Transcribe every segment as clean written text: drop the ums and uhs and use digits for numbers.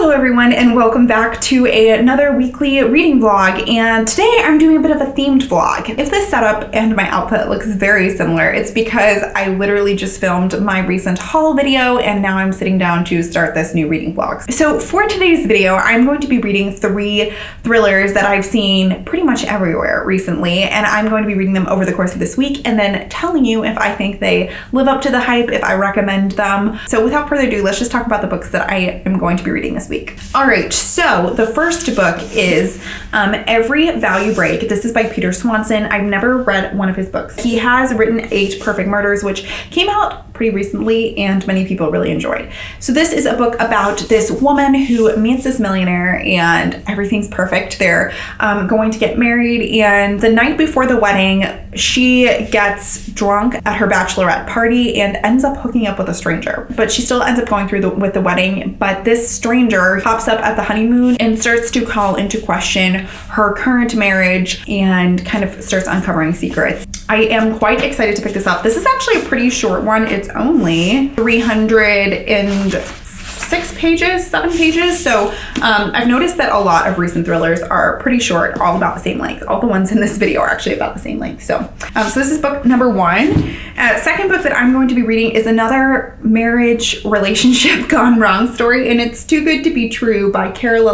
Hello everyone, and welcome back to another weekly reading vlog, and today I'm doing a bit of a themed vlog. If this setup and my output looks very similar, it's because I literally just filmed my recent haul video and now I'm sitting down to start this new reading vlog. So for today's video, I'm going to be reading 3 thrillers that I've seen pretty much everywhere recently, and I'm going to be reading them over the course of this week and then telling you if I think they live up to the hype, if I recommend them. So without further ado, let's just talk about the books that I am going to be reading this week. All right, so the first book is Every Value Break. This is by Peter Swanson. I've never read one of his books. He has written 8 Perfect Murders, which came out pretty recently and many people really enjoyed. So this is a book about this woman who meets this millionaire and everything's perfect. They're going to get married, and the night before the wedding, she gets drunk at her bachelorette party and ends up hooking up with a stranger. But she still ends up going through with the wedding, but this stranger pops up at the honeymoon and starts to call into question her current marriage and kind of starts uncovering secrets. I am quite excited to pick this up. This is actually a pretty short one. It's only 306 pages, 7 pages. So I've noticed that a lot of recent thrillers are pretty short, all about the same length. All the ones in this video are actually about the same length. So this is book number 1. Second book that I'm going to be reading is another marriage relationship gone wrong story, and it's Too Good to Be True by Carola.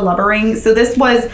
So this was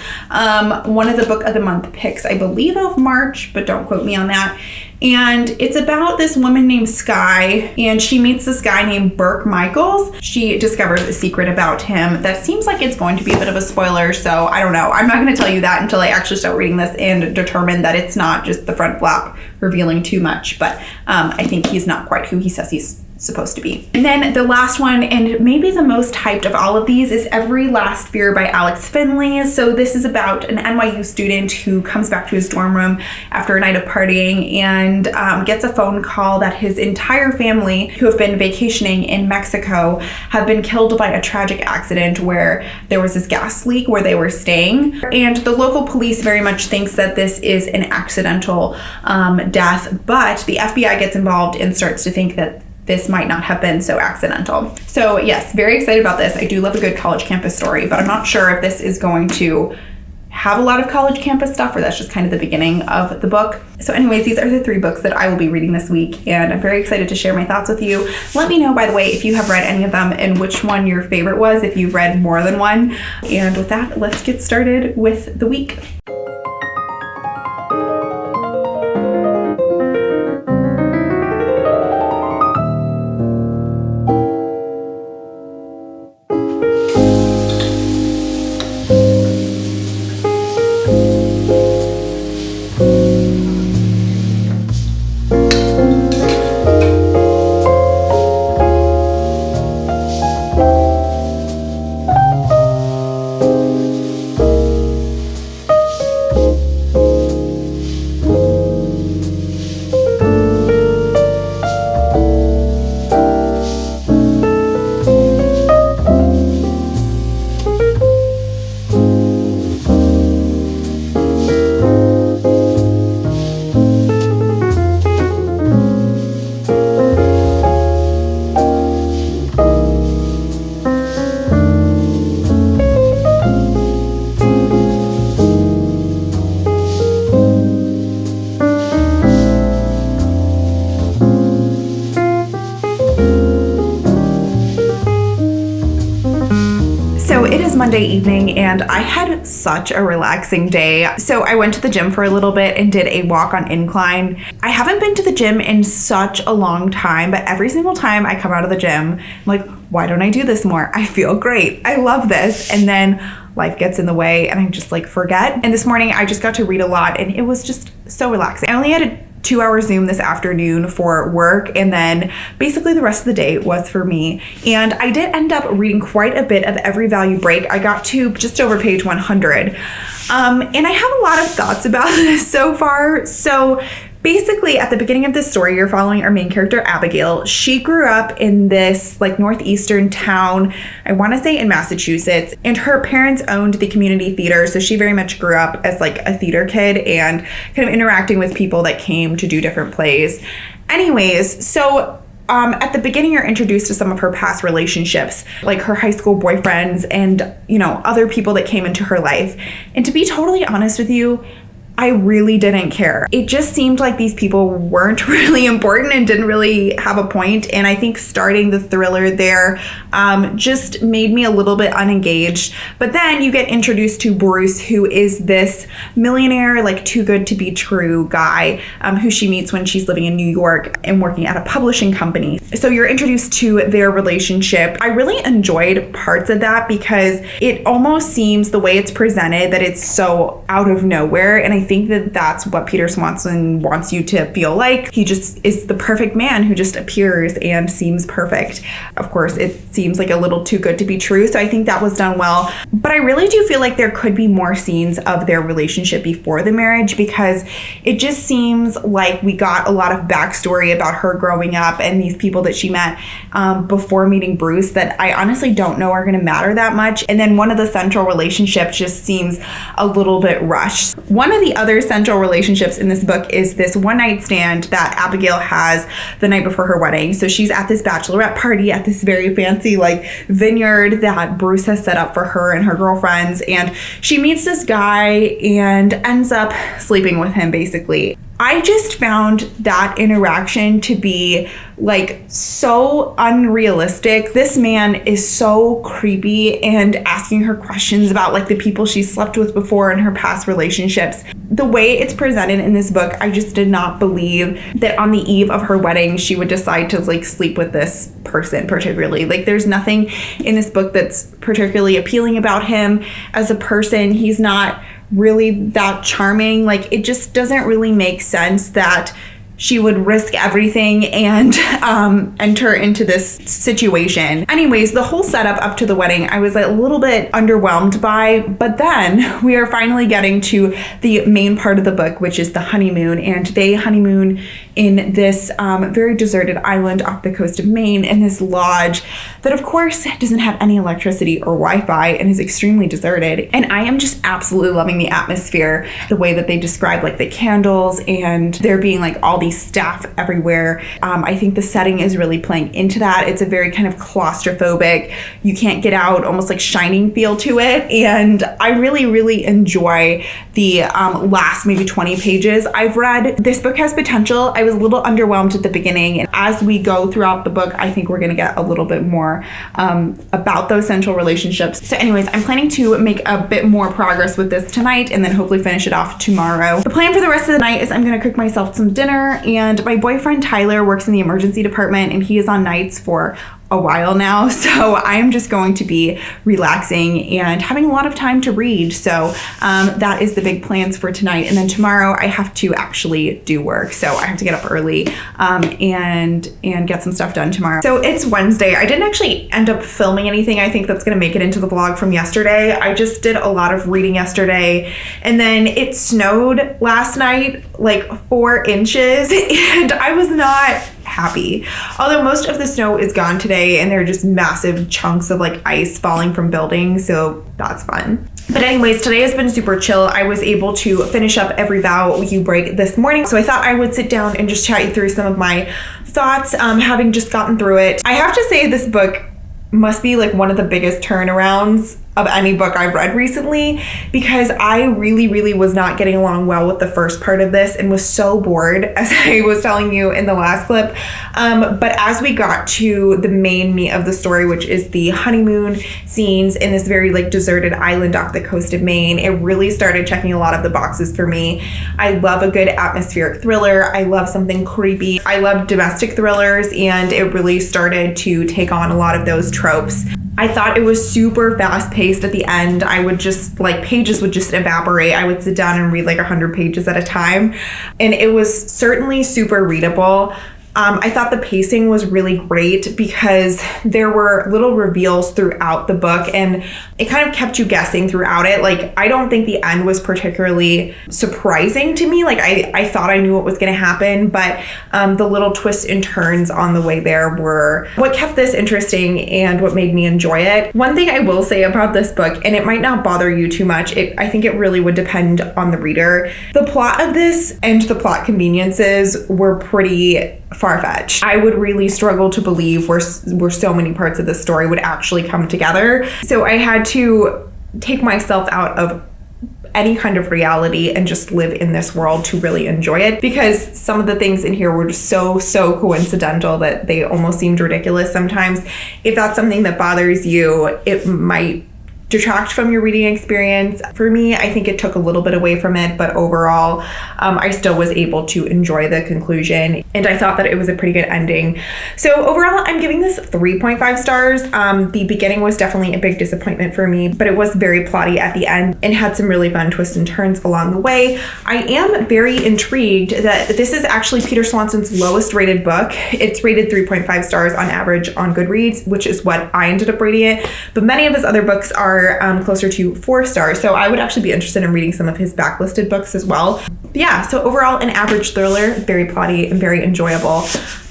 one of the book of the month picks, I believe, of March, but don't quote me on that. And it's about this woman named Skye, and she meets this guy named Burke Michaels. She discovers a secret about him that seems like it's going to be a bit of a spoiler, so I don't know. I'm not going to tell you that until I actually start reading this and determine that it's not just the front flap revealing too much, but I think he's not quite who he says he's supposed to be. And then the last one, and maybe the most hyped of all of these, is Every Last Fear by Alex Finlay. So this is about an NYU student who comes back to his dorm room after a night of partying and gets a phone call that his entire family, who have been vacationing in Mexico, have been killed by a tragic accident where there was this gas leak where they were staying. And the local police very much thinks that this is an accidental death, but the FBI gets involved and starts to think that this might not have been so accidental. So yes, very excited about this. I do love a good college campus story, but I'm not sure if this is going to have a lot of college campus stuff, or that's just kind of the beginning of the book. So anyways, these are the 3 books that I will be reading this week, and I'm very excited to share my thoughts with you. Let me know, by the way, if you have read any of them and which one your favorite was, if you've read more than one. And with that, let's get started with the week. Monday evening, and I had such a relaxing day. So I went to the gym for a little bit and did a walk on incline. I haven't been to the gym in such a long time, but every single time I come out of the gym, I'm like, why don't I do this more? I feel great. I love this. And then life gets in the way and I just like forget. And this morning I just got to read a lot and it was just so relaxing. I only had a 2-hour Zoom this afternoon for work, and then basically the rest of the day was for me. And I did end up reading quite a bit of Every Value Break. I got to just over page 100. And I have a lot of thoughts about this so far. So basically, at the beginning of this story, you're following our main character, Abigail. She grew up in this like northeastern town, I want to say in Massachusetts, and her parents owned the community theater. So she very much grew up as like a theater kid and kind of interacting with people that came to do different plays. Anyways, so At the beginning, you're introduced to some of her past relationships, like her high school boyfriends and, other people that came into her life. And to be totally honest with you, I really didn't care. It just seemed like these people weren't really important and didn't really have a point. And I think starting the thriller there just made me a little bit unengaged. But then you get introduced to Bruce, who is this millionaire, like too good to be true guy who she meets when she's living in New York and working at a publishing company. So you're introduced to their relationship. I really enjoyed parts of that because it almost seems, the way it's presented, that it's so out of nowhere. And I think that that's what Peter Swanson wants you to feel like. He just is the perfect man who just appears and seems perfect. Of course, it seems like a little too good to be true, so I think that was done well. But I really do feel like there could be more scenes of their relationship before the marriage, because it just seems like we got a lot of backstory about her growing up and these people that she met before meeting Bruce that I honestly don't know are going to matter that much. And then one of the central relationships just seems a little bit rushed. One of the other central relationships in this book is this one night stand that Abigail has the night before her wedding. So she's at this bachelorette party at this very fancy vineyard that Bruce has set up for her and her girlfriends, and she meets this guy and ends up sleeping with him basically. I just found that interaction to be so unrealistic. This man is so creepy and asking her questions about the people she slept with before in her past relationships. The way it's presented in this book, I just did not believe that on the eve of her wedding she would decide to sleep with this person particularly. There's nothing in this book that's particularly appealing about him as a person. He's not really that charming. It just doesn't really make sense that she would risk everything and enter into this situation. Anyways, the whole setup up to the wedding, I was a little bit underwhelmed by, but then we are finally getting to the main part of the book, which is the honeymoon, and they honeymoon in this very deserted island off the coast of Maine in this lodge that of course doesn't have any electricity or Wi-Fi and is extremely deserted. And I am just absolutely loving the atmosphere, the way that they describe the candles and there being all these staff everywhere. I think the setting is really playing into that. It's a very kind of claustrophobic, you can't get out, almost Shining feel to it. And I really, really enjoy the last maybe 20 pages I've read. This book has potential. I was a little underwhelmed at the beginning, and as we go throughout the book, I think we're going to get a little bit more about those central relationships. So anyways, I'm planning to make a bit more progress with this tonight and then hopefully finish it off tomorrow. The plan for the rest of the night is I'm going to cook myself some dinner, and my boyfriend Tyler works in the emergency department and he is on nights for a while now, so I am just going to be relaxing and having a lot of time to read. So that is the big plans for tonight. And then tomorrow I have to actually do work, so I have to get up early and get some stuff done tomorrow. So it's Wednesday. I didn't actually end up filming anything. I think that's gonna make it into the vlog from yesterday. I just did a lot of reading yesterday, and then it snowed last night 4 inches and I was not happy. Although most of the snow is gone today and there are just massive chunks of ice falling from buildings, so that's fun. But anyways, today has been super chill. I was able to finish up Every Vow You Break this morning, so I thought I would sit down and just chat you through some of my thoughts, having just gotten through it. I have to say this book must be one of the biggest turnarounds of any book I've read recently, because I really, really was not getting along well with the first part of this and was so bored, as I was telling you in the last clip. But as we got to the main meat of the story, which is the honeymoon scenes in this very deserted island off the coast of Maine, it really started checking a lot of the boxes for me. I love a good atmospheric thriller. I love something creepy. I love domestic thrillers, and it really started to take on a lot of those tropes. I thought it was super fast paced at the end. I would just pages would just evaporate. I would sit down and read 100 pages at a time. And it was certainly super readable. I thought the pacing was really great because there were little reveals throughout the book and it kind of kept you guessing throughout it. I don't think the end was particularly surprising to me. I thought I knew what was going to happen, but the little twists and turns on the way there were what kept this interesting and what made me enjoy it. One thing I will say about this book, and it might not bother you too much, I think it really would depend on the reader. The plot of this and the plot conveniences were pretty far-fetched. I would really struggle to believe where so many parts of the story would actually come together. So I had to take myself out of any kind of reality and just live in this world to really enjoy it, because some of the things in here were just so coincidental that they almost seemed ridiculous sometimes. If that's something that bothers you, it might detract from your reading experience. For me, I think it took a little bit away from it, but overall, I still was able to enjoy the conclusion, and I thought that it was a pretty good ending. So overall, I'm giving this 3.5 stars. The beginning was definitely a big disappointment for me, but it was very plotty at the end and had some really fun twists and turns along the way. I am very intrigued that this is actually Peter Swanson's lowest rated book. It's rated 3.5 stars on average on Goodreads, which is what I ended up rating it, but many of his other books are closer to 4 stars. So I would actually be interested in reading some of his backlisted books as well. But yeah, so overall an average thriller, very plotty and very enjoyable.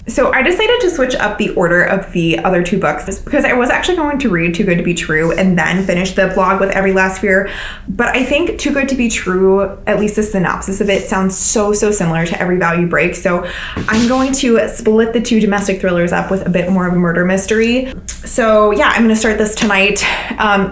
So I decided to switch up the order of the other 2 books because I was actually going to read Too Good to Be True and then finish the blog with Every Last Fear. But I think Too Good to Be True, at least the synopsis of it, sounds so similar to Every Vow You Break. So I'm going to split the 2 domestic thrillers up with a bit more of a murder mystery. So yeah, I'm going to start this tonight.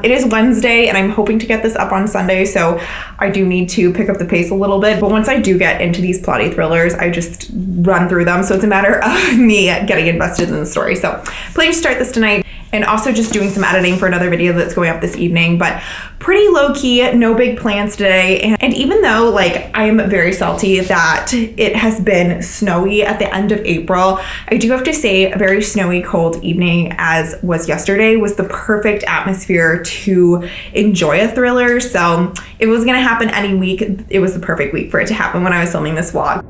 It is Wednesday and I'm hoping to get this up on Sunday. So I do need to pick up the pace a little bit. But once I do get into these plotty thrillers, I just run through them. So it's a matter of me getting invested in the story. So planning to start this tonight, and also just doing some editing for another video that's going up this evening, but pretty low key, no big plans today. And even though like I'm very salty that it has been snowy at the end of April, I do have to say a very snowy, cold evening as was yesterday was the perfect atmosphere to enjoy a thriller. So it was gonna happen any week. It was the perfect week for it to happen when I was filming this vlog.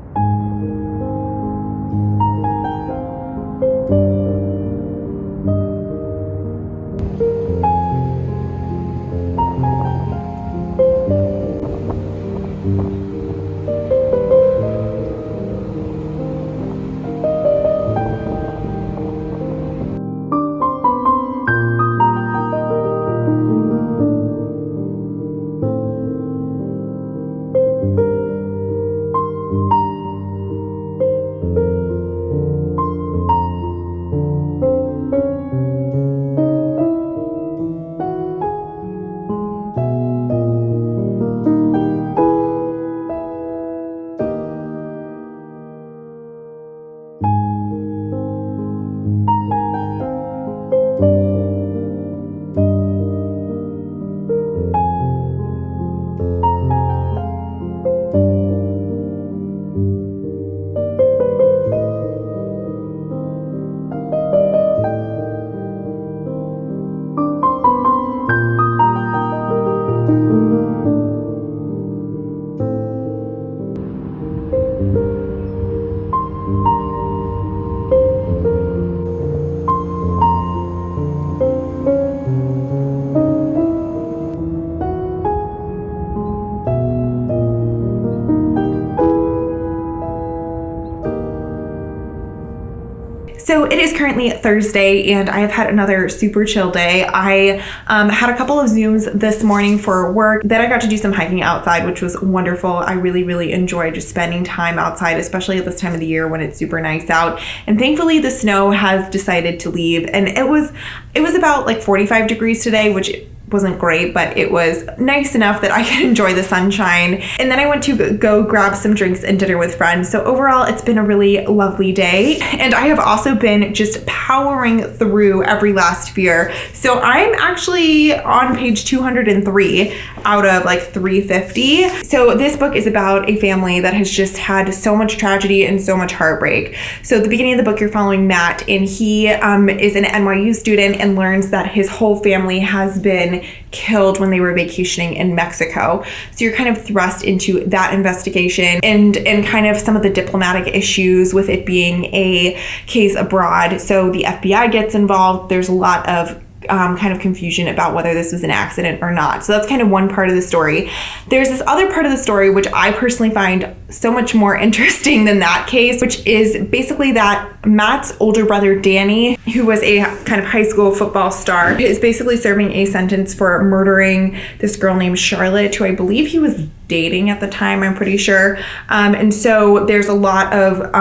So it is currently Thursday and I have had another super chill day. I had a couple of Zooms this morning for work. Then I got to do some hiking outside, which was wonderful. I really enjoy just spending time outside, especially at this time of the year when it's super nice out. And thankfully the snow has decided to leave, and it was about like 45 degrees today, which wasn't great, but it was nice enough that I could enjoy the sunshine. And then I went to go grab some drinks and dinner with friends. So overall, it's been a really lovely day. And I have also been just powering through Every Last Fear. So I'm actually on page 203 out of like 350. So this book is about a family that has just had so much tragedy and so much heartbreak. So at the beginning of the book, you're following Matt, and he is an NYU student and learns that his whole family has been killed when they were vacationing in Mexico. So you're kind of thrust into that investigation and kind of some of the diplomatic issues with it being a case abroad. So the FBI gets involved. There's a lot of kind of confusion about whether this was an accident or not. So that's kind of one part of the story. There's this other part of the story which I personally find so much more interesting than that case, which is basically that Matt's older brother Danny, who was a kind of high school football star, is basically serving a sentence for murdering this girl named Charlotte, who I believe he was dating at the time, I'm pretty sure. And so there's a lot of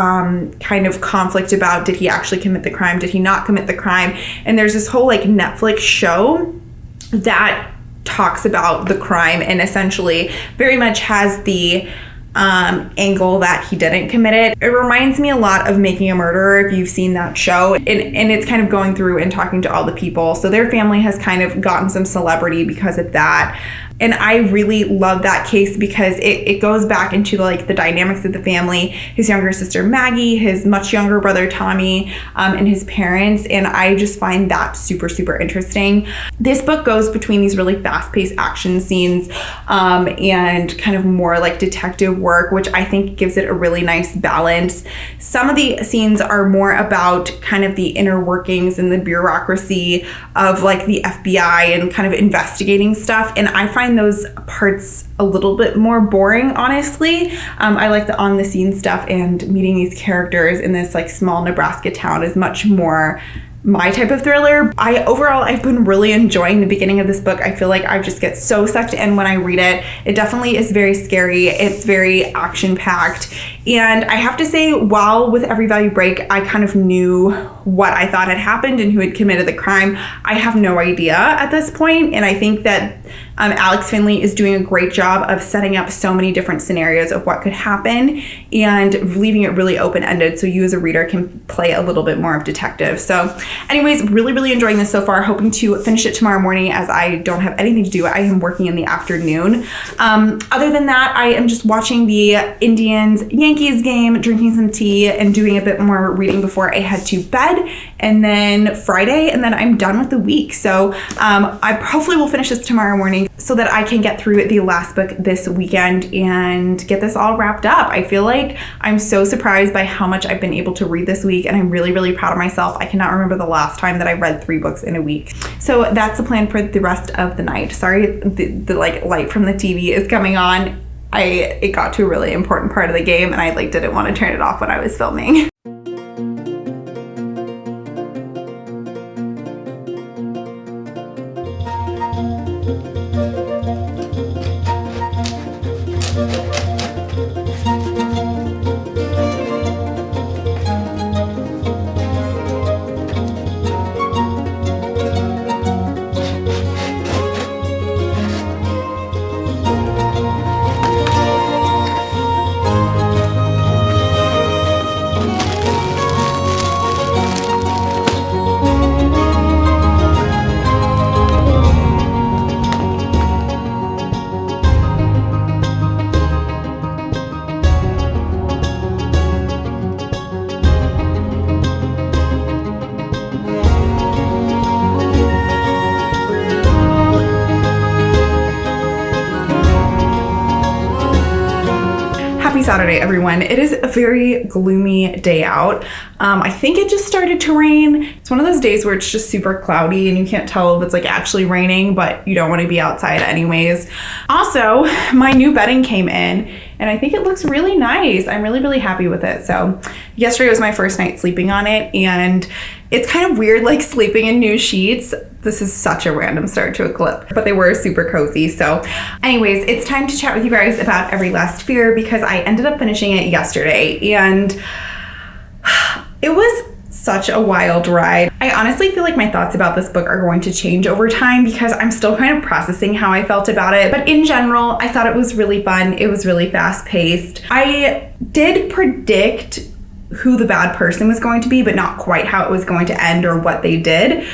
kind of conflict about, did he actually commit the crime? Did he not commit the crime? And there's this whole like Netflix show that talks about the crime and essentially very much has the angle that he didn't commit it. It reminds me a lot of Making a Murderer, if you've seen that show, and it's kind of going through and talking to all the people. So their family has kind of gotten some celebrity because of that. And I really love that case because it goes back into like the dynamics of the family, his younger sister Maggie, his much younger brother Tommy, and his parents. And I just find that super, super interesting. This book goes between these really fast-paced action scenes and kind of more like detective work, which I think gives it a really nice balance. Some of the scenes are more about kind of the inner workings and the bureaucracy of like the FBI and kind of investigating stuff. And I find those parts a little bit more boring, honestly. I like the on the scene stuff, and meeting these characters in this like small Nebraska town is much more my type of thriller. I've been really enjoying the beginning of this book. I feel like I just get so sucked in when I read it. It definitely is very scary. It's very action packed. And I have to say, while with every value break, I kind of knew what I thought had happened and who had committed the crime, I have no idea at this point. And I think that Alex Finley is doing a great job of setting up so many different scenarios of what could happen and leaving it really open-ended so you as a reader can play a little bit more of detective. So anyways, really, really enjoying this so far. Hoping to finish it tomorrow morning as I don't have anything to do. I am working in the afternoon. Other than that, I am just watching the Indians-Yankees game, drinking some tea, and doing a bit more reading before I head to bed. And then Friday, and then I'm done with the week. So I hopefully will finish this tomorrow morning so that I can get through the last book this weekend and get this all wrapped up. I feel like I'm so surprised by how much I've been able to read this week, and I'm really, really proud of myself. I cannot remember the last time that I read 3 books in a week. So that's the plan for the rest of the night. Sorry, the like light from the TV is coming on. It got to a really important part of the game, and I like didn't want to turn it off when I was filming. Happy Saturday, everyone. It is a very gloomy day out. I think it just started to rain. It's one of those days where it's just super cloudy and you can't tell if it's like actually raining, but you don't want to be outside anyways. Also, my new bedding came in and I think it looks really nice. I'm really, really happy with it. So yesterday was my first night sleeping on it, and it's kind of weird like sleeping in new sheets. This is such a random start to a clip, but they were super cozy. So anyways, it's time to chat with you guys about Every Last Fear because I ended up finishing it yesterday and it was such a wild ride. I honestly feel like my thoughts about this book are going to change over time because I'm still kind of processing how I felt about it. But in general, I thought it was really fun. It was really fast paced. I did predict who the bad person was going to be, but not quite how it was going to end or what they did.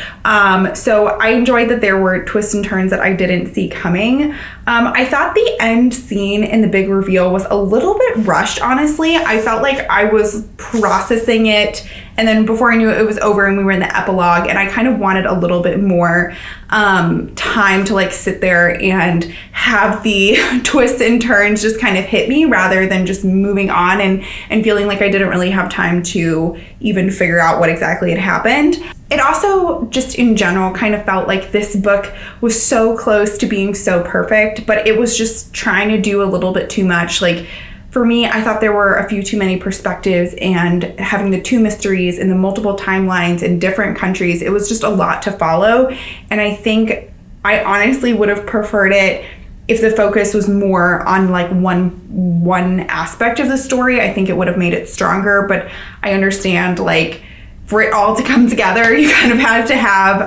So I enjoyed that there were twists and turns that I didn't see coming. I thought the end scene in the big reveal was a little bit rushed, honestly. I felt like I was processing it, and then before I knew it, it was over and we were in the epilogue, and I kind of wanted a little bit more time to like sit there and have the twists and turns just kind of hit me rather than just moving on and feeling like I didn't really have time to even figure out what exactly had happened. It also just in general kind of felt like this book was so close to being so perfect, but it was just trying to do a little bit too much. Like for me, I thought there were a few too many perspectives, and having the 2 mysteries and the multiple timelines in different countries, it was just a lot to follow. And I think I honestly would have preferred it if the focus was more on like one aspect of the story, I think it would have made it stronger. But I understand, like, for it all to come together, you kind of had to have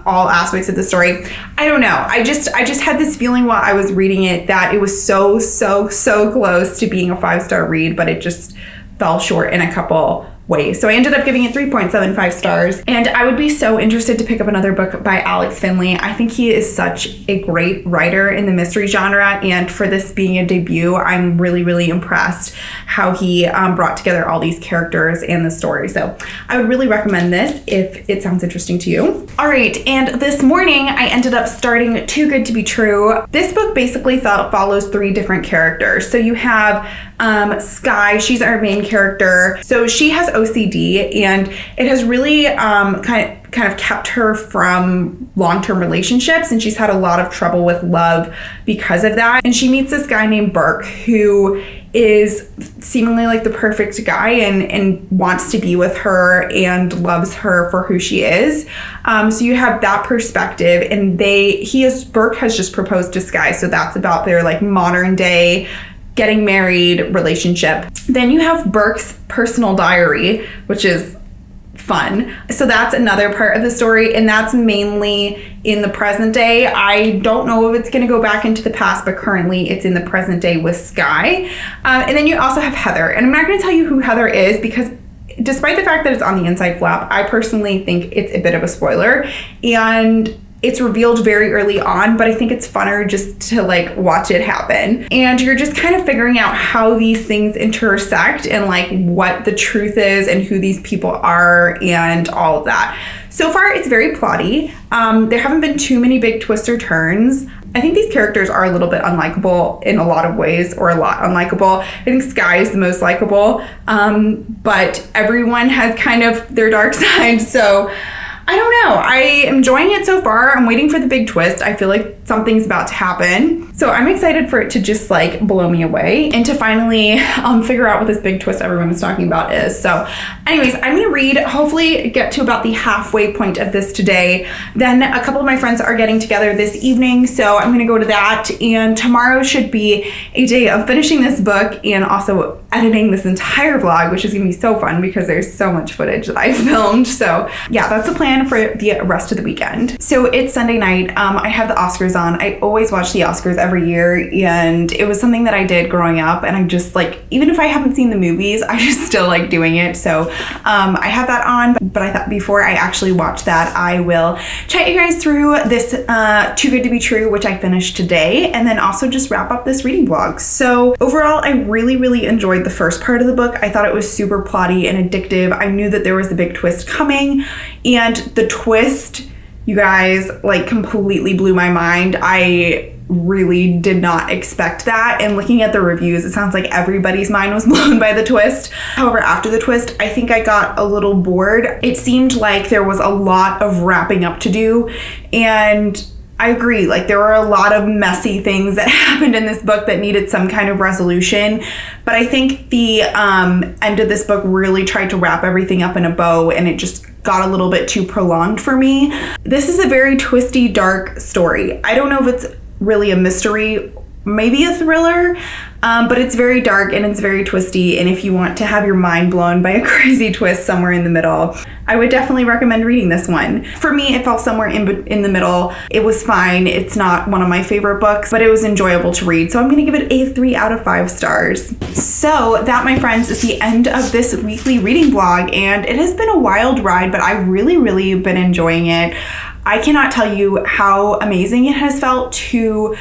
all aspects of the story. I don't know. I just had this feeling while I was reading it that it was so close to being a 5-star read, but it just fell short in a couple ways. So I ended up giving it 3.75 stars. And I would be so interested to pick up another book by Alex Finlay. I think he is such a great writer in the mystery genre. And for this being a debut, I'm really impressed how he brought together all these characters and the story. So I would really recommend this if it sounds interesting to you. All right, and this morning I ended up starting Too Good to Be True. This book basically follows 3 different characters. So you have Sky, she's our main character. So she has OCD, and it has really kind of kept her from long-term relationships, and she's had a lot of trouble with love because of that. And she meets this guy named Burke, who is seemingly like the perfect guy and wants to be with her and loves her for who she is. So you have that perspective, and Burke has just proposed to Sky, so that's about their like modern day getting married relationship. Then you have Burke's personal diary, which is fun. So that's another part of the story, and that's mainly in the present day. I don't know if it's going to go back into the past, but currently it's in the present day with Sky. And then you also have Heather, and I'm not going to tell you who Heather is because despite the fact that it's on the inside flap, I personally think it's a bit of a spoiler, and it's revealed very early on, but I think it's funner just to like watch it happen. And you're just kind of figuring out how these things intersect and like what the truth is and who these people are and all of that. So far, it's very plotty. There haven't been too many big twists or turns. I think these characters are a little bit unlikable in a lot of ways, or a lot unlikable. I think Sky is the most likable, but everyone has kind of their dark side. So I don't know. I am enjoying it so far. I'm waiting for the big twist. I feel like something's about to happen. So I'm excited for it to just like blow me away and to finally figure out what this big twist everyone was talking about is. So anyways, I'm going to read, hopefully get to about the halfway point of this today. Then a couple of my friends are getting together this evening, so I'm going to go to that. And tomorrow should be a day of finishing this book and also editing this entire vlog, which is going to be so fun because there's so much footage that I filmed. So yeah, that's the plan for the rest of the weekend. So it's Sunday night. I have the Oscars on. I always watch the Oscars every year, and it was something that I did growing up, and I just like, even if I haven't seen the movies, I just still like doing it. So I have that on, but I thought before I actually watch that, I will chat you guys through this Too Good to Be True, which I finished today, and then also just wrap up this reading vlog. So overall, I really enjoyed the first part of the book. I thought it was super plotty and addictive. I knew that there was a big twist coming, and the twist, you guys, like completely blew my mind. I really did not expect that, and looking at the reviews, it sounds like everybody's mind was blown by the twist. However, after the twist, I think I got a little bored. It seemed like there was a lot of wrapping up to do, and I agree, like there were a lot of messy things that happened in this book that needed some kind of resolution, but I think the end of this book really tried to wrap everything up in a bow, and it just got a little bit too prolonged for me. This is a very twisty, dark story. I don't know if it's really a mystery, maybe a thriller, but it's very dark and it's very twisty, and if you want to have your mind blown by a crazy twist somewhere in the middle, I would definitely recommend reading this one. For me, it fell somewhere in the middle. It was fine. It's not one of my favorite books, but it was enjoyable to read, so I'm going to give it a 3 out of 5 stars. So that, my friends, is the end of this weekly reading vlog, and it has been a wild ride, but I really been enjoying it. I cannot tell you how amazing it has felt to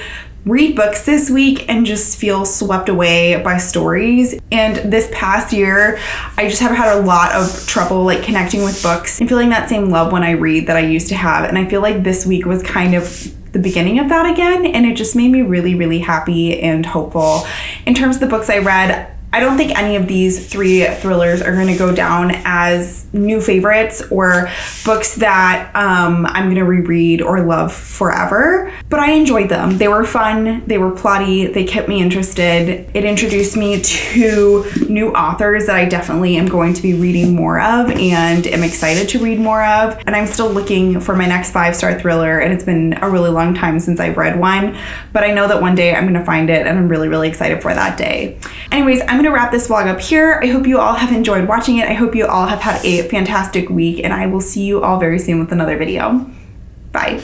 read books this week and just feel swept away by stories. And this past year, I just have had a lot of trouble like connecting with books and feeling that same love when I read that I used to have. And I feel like this week was kind of the beginning of that again, and it just made me really happy and hopeful. In terms of the books I read, I don't think any of these 3 thrillers are going to go down as new favorites or books that I'm going to reread or love forever. But I enjoyed them. They were fun. They were plotty. They kept me interested. It introduced me to new authors that I definitely am going to be reading more of and am excited to read more of. And I'm still looking for my next 5-star thriller, and it's been a really long time since I've read one. But I know that one day I'm going to find it, and I'm really, really excited for that day. Anyways, I'm going to wrap this vlog up here. I hope you all have enjoyed watching it. I hope you all have had a fantastic week, and I will see you all very soon with another video. Bye.